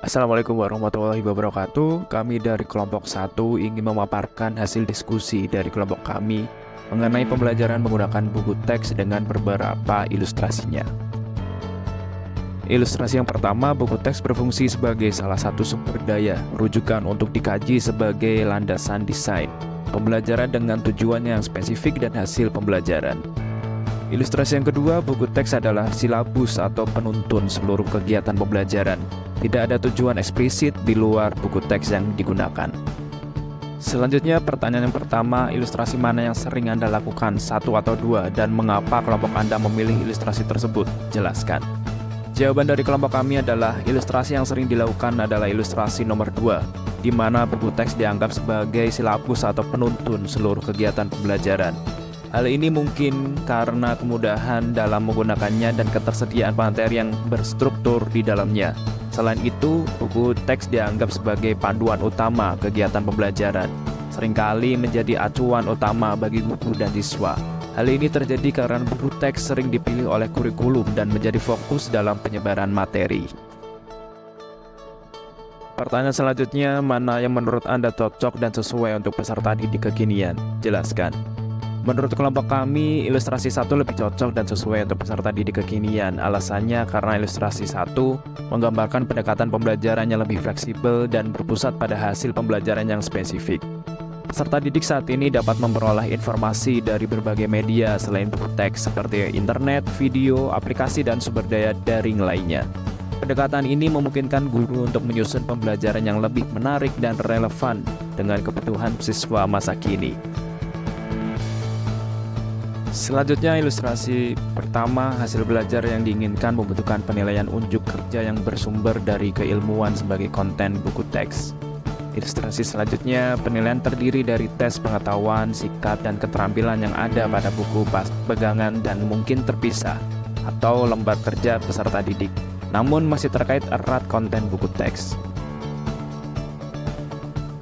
Assalamualaikum warahmatullahi wabarakatuh. Kami dari kelompok 1 ingin memaparkan hasil diskusi dari kelompok kami mengenai pembelajaran menggunakan buku teks dengan beberapa ilustrasinya. Ilustrasi yang pertama, buku teks berfungsi sebagai salah satu sumber daya rujukan untuk dikaji sebagai landasan desain pembelajaran dengan tujuan yang spesifik dan hasil pembelajaran. Ilustrasi yang kedua, buku teks adalah silabus atau penuntun seluruh kegiatan pembelajaran. Tidak ada tujuan eksplisit di luar buku teks yang digunakan. Selanjutnya, pertanyaan yang pertama, ilustrasi mana yang sering Anda lakukan, 1 atau 2, dan mengapa kelompok Anda memilih ilustrasi tersebut? Jelaskan. Jawaban dari kelompok kami adalah ilustrasi yang sering dilakukan adalah ilustrasi nomor 2, di mana buku teks dianggap sebagai silabus atau penuntun seluruh kegiatan pembelajaran. Hal ini mungkin karena kemudahan dalam menggunakannya dan ketersediaan materi yang berstruktur di dalamnya. Selain itu, buku teks dianggap sebagai panduan utama kegiatan pembelajaran, seringkali menjadi acuan utama bagi guru dan siswa. Hal ini terjadi karena buku teks sering dipilih oleh kurikulum dan menjadi fokus dalam penyebaran materi. Pertanyaan selanjutnya, mana yang menurut Anda cocok dan sesuai untuk peserta didik kekinian? Jelaskan. Menurut kelompok kami, ilustrasi 1 lebih cocok dan sesuai untuk peserta didik kekinian. Alasannya karena ilustrasi 1 menggambarkan pendekatan pembelajaran yang lebih fleksibel dan berpusat pada hasil pembelajaran yang spesifik. Peserta didik saat ini dapat memperoleh informasi dari berbagai media selain buku teks seperti internet, video, aplikasi, dan sumber daya daring lainnya. Pendekatan ini memungkinkan guru untuk menyusun pembelajaran yang lebih menarik dan relevan dengan kebutuhan siswa masa kini. Selanjutnya, ilustrasi pertama, hasil belajar yang diinginkan membutuhkan penilaian unjuk kerja yang bersumber dari keilmuan sebagai konten buku teks. Ilustrasi selanjutnya, penilaian terdiri dari tes pengetahuan, sikap, dan keterampilan yang ada pada buku pegangan dan mungkin terpisah, atau lembar kerja peserta didik, namun masih terkait erat konten buku teks.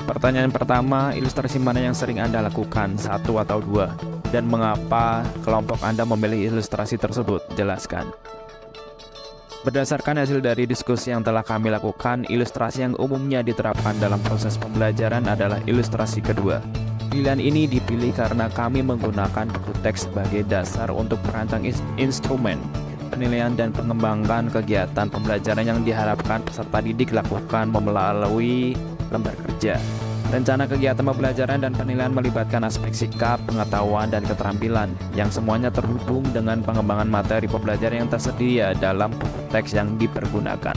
Pertanyaan pertama, ilustrasi mana yang sering Anda lakukan, 1 atau 2? Dan mengapa kelompok Anda memilih ilustrasi tersebut? Jelaskan. Berdasarkan hasil dari diskusi yang telah kami lakukan, ilustrasi yang umumnya diterapkan dalam proses pembelajaran adalah ilustrasi kedua. Pilihan ini dipilih karena kami menggunakan buku teks sebagai dasar untuk merancang instrumen penilaian dan pengembangan kegiatan pembelajaran yang diharapkan peserta didik lakukan melalui lembar kerja. Rencana kegiatan pembelajaran dan penilaian melibatkan aspek sikap, pengetahuan, dan keterampilan yang semuanya terhubung dengan pengembangan materi pembelajaran yang tersedia dalam teks yang dipergunakan.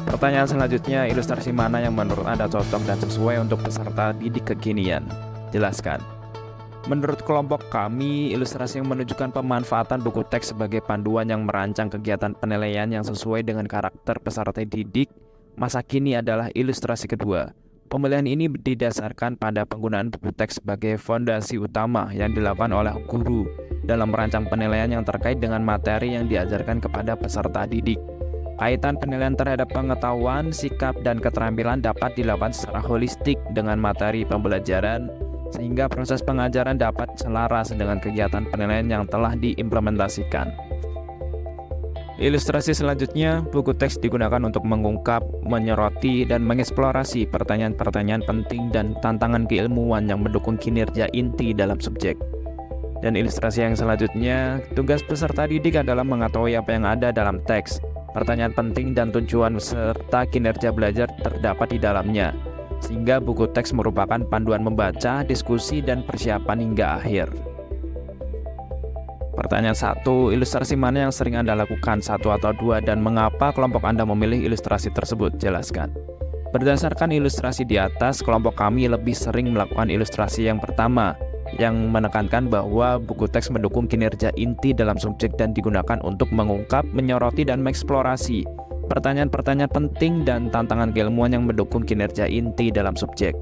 Pertanyaan selanjutnya, ilustrasi mana yang menurut Anda cocok dan sesuai untuk peserta didik kekinian? Jelaskan. Menurut kelompok kami, ilustrasi yang menunjukkan pemanfaatan buku teks sebagai panduan yang merancang kegiatan penilaian yang sesuai dengan karakter peserta didik masa kini adalah ilustrasi kedua. Pemilihan ini didasarkan pada penggunaan buku teks sebagai fondasi utama yang dilakukan oleh guru dalam merancang penilaian yang terkait dengan materi yang diajarkan kepada peserta didik. Kaitan penilaian terhadap pengetahuan, sikap, dan keterampilan dapat dilakukan secara holistik dengan materi pembelajaran, sehingga proses pengajaran dapat selaras dengan kegiatan penilaian yang telah diimplementasikan. Ilustrasi selanjutnya, buku teks digunakan untuk mengungkap, menyoroti, dan mengeksplorasi pertanyaan-pertanyaan penting dan tantangan keilmuan yang mendukung kinerja inti dalam subjek. Dan ilustrasi yang selanjutnya, tugas peserta didik adalah mengetahui apa yang ada dalam teks, pertanyaan penting dan tujuan serta kinerja belajar terdapat di dalamnya, sehingga buku teks merupakan panduan membaca, diskusi, dan persiapan hingga akhir. Pertanyaan 1, ilustrasi mana yang sering Anda lakukan, 1 atau 2, dan mengapa kelompok Anda memilih ilustrasi tersebut? Jelaskan. Berdasarkan ilustrasi di atas, kelompok kami lebih sering melakukan ilustrasi yang pertama, yang menekankan bahwa buku teks mendukung kinerja inti dalam subjek dan digunakan untuk mengungkap, menyoroti, dan mengeksplorasi pertanyaan-pertanyaan penting dan tantangan keilmuan yang mendukung kinerja inti dalam subjek.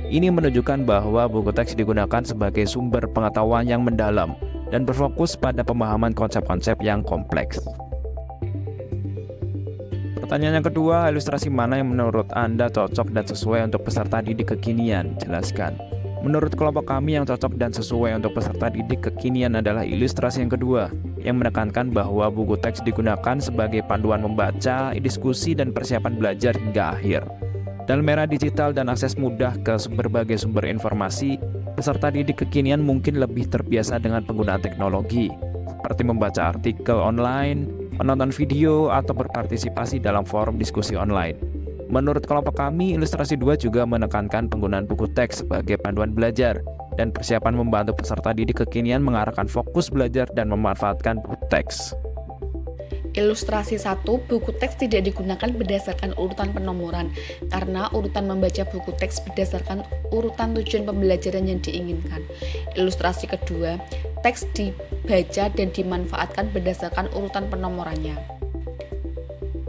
Ini menunjukkan bahwa buku teks digunakan sebagai sumber pengetahuan yang mendalam dan berfokus pada pemahaman konsep-konsep yang kompleks. Pertanyaan yang kedua, ilustrasi mana yang menurut Anda cocok dan sesuai untuk peserta didik kekinian? Jelaskan. Menurut kelompok kami yang cocok dan sesuai untuk peserta didik kekinian adalah ilustrasi yang kedua. yang menekankan bahwa buku teks digunakan sebagai panduan membaca, diskusi, dan persiapan belajar hingga akhir. Dalam era digital dan akses mudah ke berbagai sumber informasi, peserta didik kekinian mungkin lebih terbiasa dengan penggunaan teknologi, seperti membaca artikel online, menonton video, atau berpartisipasi dalam forum diskusi online. Menurut kelompok kami, Ilustrasi 2 juga menekankan penggunaan buku teks sebagai panduan belajar dan persiapan membantu peserta didik kekinian mengarahkan fokus belajar dan memanfaatkan buku teks. Ilustrasi 1, buku teks tidak digunakan berdasarkan urutan penomoran karena urutan membaca buku teks berdasarkan urutan tujuan pembelajaran yang diinginkan. Ilustrasi kedua, teks dibaca dan dimanfaatkan berdasarkan urutan penomorannya.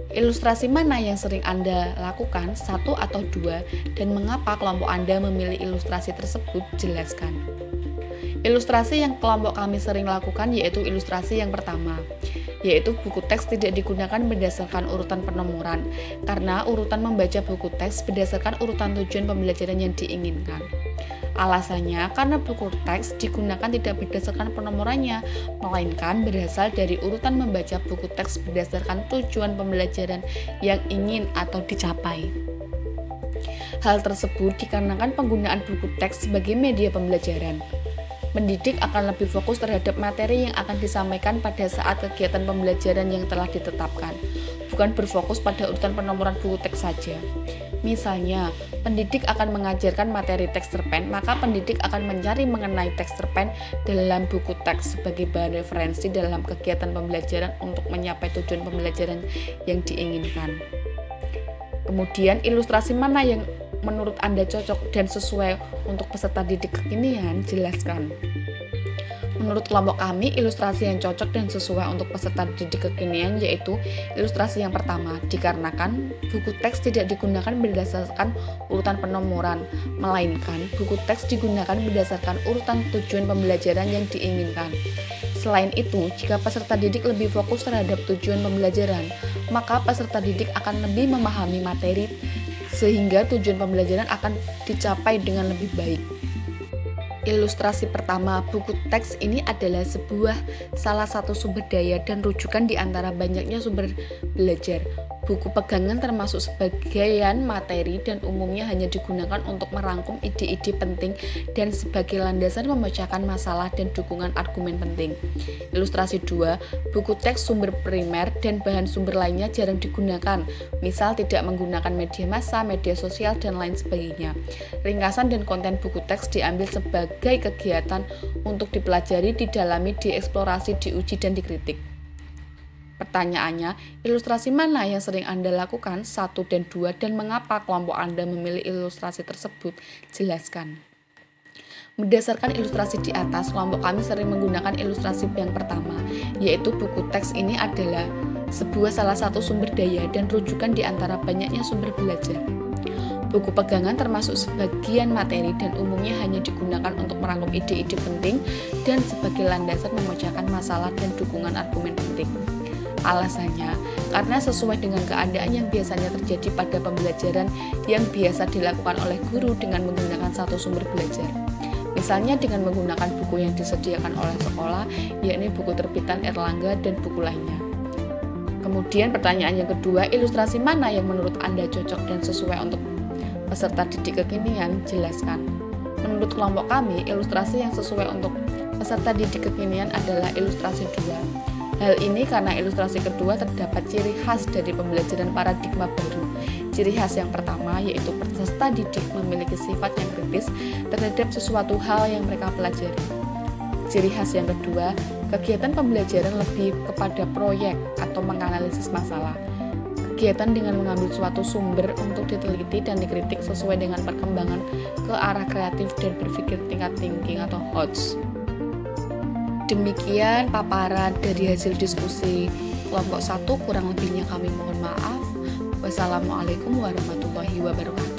Ilustrasi mana yang sering Anda lakukan, 1 atau 2, dan mengapa kelompok Anda memilih ilustrasi tersebut? Jelaskan. Ilustrasi yang kelompok kami sering lakukan yaitu ilustrasi yang pertama, yaitu buku teks tidak digunakan berdasarkan urutan penomoran karena urutan membaca buku teks berdasarkan urutan tujuan pembelajaran yang diinginkan. Alasannya karena buku teks digunakan tidak berdasarkan penomorannya, melainkan berasal dari urutan membaca buku teks berdasarkan tujuan pembelajaran yang ingin atau dicapai. Hal tersebut dikarenakan penggunaan buku teks sebagai media pembelajaran. Pendidik akan lebih fokus terhadap materi yang akan disampaikan pada saat kegiatan pembelajaran yang telah ditetapkan, bukan berfokus pada urutan penomoran buku teks saja. Misalnya, pendidik akan mengajarkan materi teks cerpen, maka pendidik akan mencari mengenai teks cerpen dalam buku teks sebagai bahan referensi dalam kegiatan pembelajaran untuk mencapai tujuan pembelajaran yang diinginkan. Kemudian, ilustrasi mana yang menurut Anda cocok dan sesuai untuk peserta didik kekinian? Jelaskan. Menurut kelompok kami, ilustrasi yang cocok dan sesuai untuk peserta didik kekinian yaitu ilustrasi yang pertama, dikarenakan buku teks tidak digunakan berdasarkan urutan penomoran, melainkan buku teks digunakan berdasarkan urutan tujuan pembelajaran yang diinginkan. Selain itu, jika peserta didik lebih fokus terhadap tujuan pembelajaran, maka peserta didik akan lebih memahami materi sehingga tujuan pembelajaran akan dicapai dengan lebih baik. Ilustrasi pertama, buku teks ini adalah salah satu sumber daya dan rujukan di antara banyaknya sumber belajar. Buku pegangan termasuk sebagian materi dan umumnya hanya digunakan untuk merangkum ide-ide penting dan sebagai landasan memecahkan masalah dan dukungan argumen penting. Ilustrasi 2, buku teks sumber primer dan bahan sumber lainnya jarang digunakan, misal tidak menggunakan media massa, media sosial, dan lain sebagainya. Ringkasan dan konten buku teks diambil sebagai kegiatan untuk dipelajari, didalami, dieksplorasi, diuji, dan dikritik. Pertanyaannya, ilustrasi mana yang sering Anda lakukan, 1 dan 2, dan mengapa kelompok Anda memilih ilustrasi tersebut? Jelaskan. Berdasarkan ilustrasi di atas, kelompok kami sering menggunakan ilustrasi yang pertama, yaitu buku teks ini adalah salah satu sumber daya dan rujukan di antara banyaknya sumber belajar. Buku pegangan termasuk sebagian materi dan umumnya hanya digunakan untuk merangkum ide-ide penting dan sebagai landasan memecahkan masalah dan dukungan argumen penting. Alasannya, karena sesuai dengan keadaan yang biasanya terjadi pada pembelajaran yang biasa dilakukan oleh guru dengan menggunakan satu sumber belajar. Misalnya dengan menggunakan buku yang disediakan oleh sekolah, yakni buku terbitan Erlangga dan buku lainnya. Kemudian pertanyaan yang kedua, ilustrasi mana yang menurut Anda cocok dan sesuai untuk peserta didik kekinian? Jelaskan. Menurut kelompok kami, ilustrasi yang sesuai untuk peserta didik kekinian adalah ilustrasi 2. Hal ini karena ilustrasi kedua terdapat ciri khas dari pembelajaran paradigma baru. Ciri khas yang pertama yaitu peserta didik memiliki sifat yang kritis terhadap sesuatu hal yang mereka pelajari. Ciri khas yang kedua, kegiatan pembelajaran lebih kepada proyek atau menganalisis masalah. Kegiatan dengan mengambil suatu sumber untuk diteliti dan dikritik sesuai dengan perkembangan ke arah kreatif dan berpikir tingkat thinking atau HOTS. Demikian paparan dari hasil diskusi kelompok 1, kurang lebihnya kami mohon maaf. Wassalamualaikum warahmatullahi wabarakatuh.